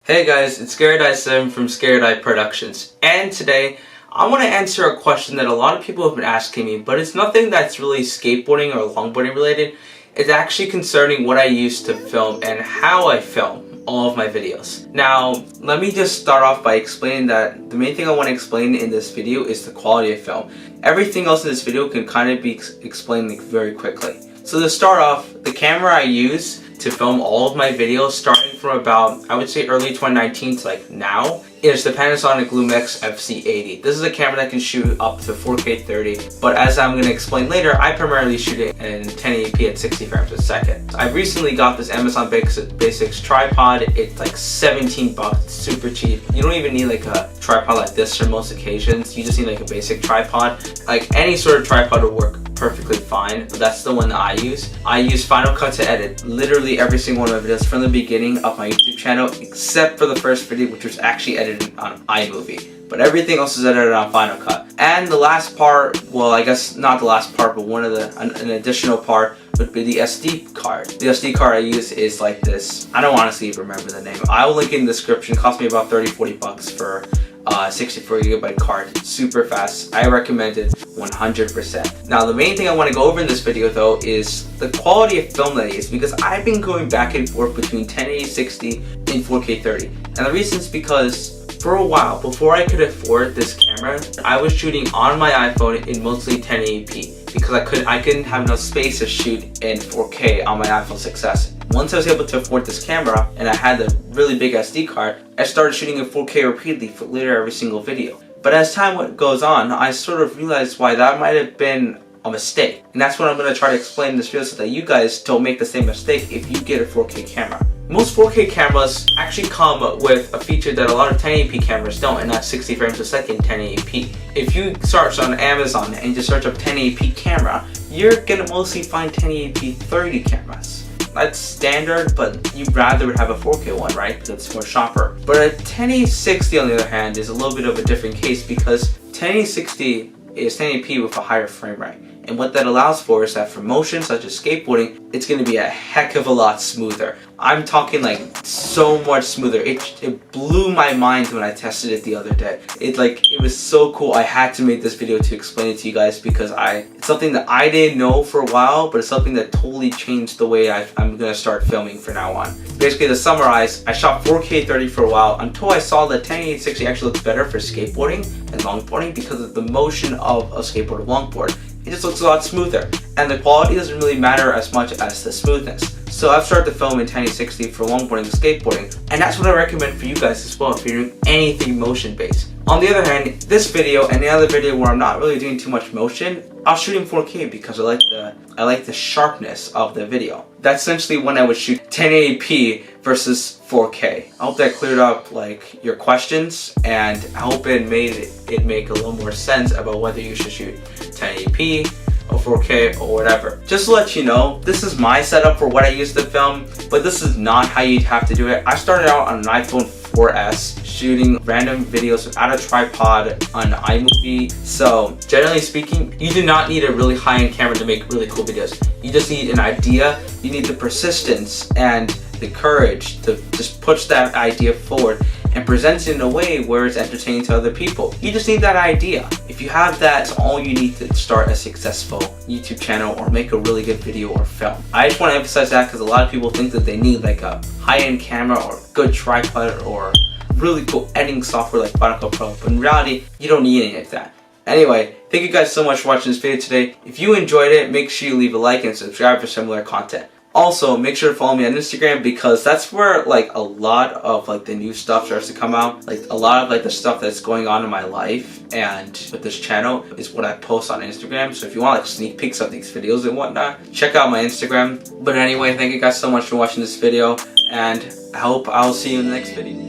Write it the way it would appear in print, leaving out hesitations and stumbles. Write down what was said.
Hey guys, it's Sim from Scared Productions, and today I want to answer a question that a lot of people have been asking me, but it's nothing that's really skateboarding or longboarding related. It's actually concerning what I use to film and how I film all of my videos. Now, let me just start off by explaining that the main thing I want to explain in this video is the quality of film. Everything else in this video can kind of be explained very quickly. So to start off, the camera I use to film all of my videos starting from about, I would say early 2019 to like now, is the Panasonic Lumix FC80. This is a camera that can shoot up to 4K 30, but as I'm going to explain later, I primarily shoot it in 1080p at 60 frames a second. I recently got this Amazon Basics tripod. It's like 17 bucks, it's super cheap. You don't even need like a tripod like this for most occasions. You just need like a basic tripod. Like any sort of tripod will work perfectly fine, but that's the one that I use. I use Final Cut to edit literally every single one of my videos from the beginning of my YouTube channel, except for the first video, which was actually edited on iMovie. But everything else is edited on Final Cut. And the last part, well, I guess not the last part, but an additional part would be the SD card. The SD card I use is like this. I don't honestly even remember the name. I will link it in the description. It cost me about 30-40 bucks for 64GB card. Super fast. I recommend it 100%. Now the main thing I want to go over in this video though is the quality of film that I use, because I've been going back and forth between 1080 60 and 4K 30. And the reason is because for a while, before I could afford this camera, I was shooting on my iPhone in mostly 1080p because I couldn't have enough space to shoot in 4K on my iPhone 6s. Once I was able to afford this camera and I had a really big SD card, I started shooting in 4K repeatedly for literally every single video. But as time goes on, I sort of realized why that might have been a mistake. And that's what I'm going to try to explain in this video so that you guys don't make the same mistake if you get a 4K camera. Most 4K cameras actually come with a feature that a lot of 1080p cameras don't, and that's 60 frames a second 1080p. If you search on Amazon and just search up 1080p camera, you're going to mostly find 1080p 30 cameras. That's standard, but you'd rather have a 4K one, right? Because it's more sharper. But a 1080-60 on the other hand is a little bit of a different case, because 1080-60 is 1080p with a higher frame rate. And what that allows for is that for motion such as skateboarding, it's going to be a heck of a lot smoother. I'm talking like so much smoother. It blew my mind when I tested it the other day. It was so cool. I had to make this video to explain it to you guys because it's something that I didn't know for a while, but it's something that totally changed the way I'm going to start filming from now on. Basically, to summarize, I shot 4K 30 for a while until I saw that 1080-60 actually looks better for skateboarding and longboarding because of the motion of a skateboard or longboard. It just looks a lot smoother, and the quality doesn't really matter as much as the smoothness. So I've started to film in 1080-60 for longboarding and skateboarding, and that's what I recommend for you guys as well if you're doing anything motion based. On the other hand, this video and the other video where I'm not really doing too much motion, I'll shoot in 4K because I like the sharpness of the video. That's essentially when I would shoot 1080p versus 4K. I hope that cleared up like your questions, and I hope it made it make a little more sense about whether you should shoot 1080p or 4K or whatever. Just to let you know, this is my setup for what I use to film, but this is not how you'd have to do it. I started out on an iPhone 4S shooting random videos without a tripod on iMovie. So generally speaking, you do not need a really high-end camera to make really cool videos. You just need an idea, you need the persistence and the courage to just push that idea forward and present it in a way where it's entertaining to other people. You just need that idea. If you have that, it's all you need to start a successful YouTube channel or make a really good video or film. I just want to emphasize that because a lot of people think that they need like a high-end camera or good tripod or really cool editing software like Final Cut Pro, but in reality, you don't need any of that. Anyway, thank you guys so much for watching this video today. If you enjoyed it, make sure you leave a like and subscribe for similar content. Also, make sure to follow me on Instagram because that's where like a lot of like the new stuff starts to come out. Like a lot of like the stuff that's going on in my life and with this channel is what I post on Instagram. So if you want like sneak peeks of these videos and whatnot, check out my Instagram. But anyway, thank you guys so much for watching this video, and I hope I'll see you in the next video.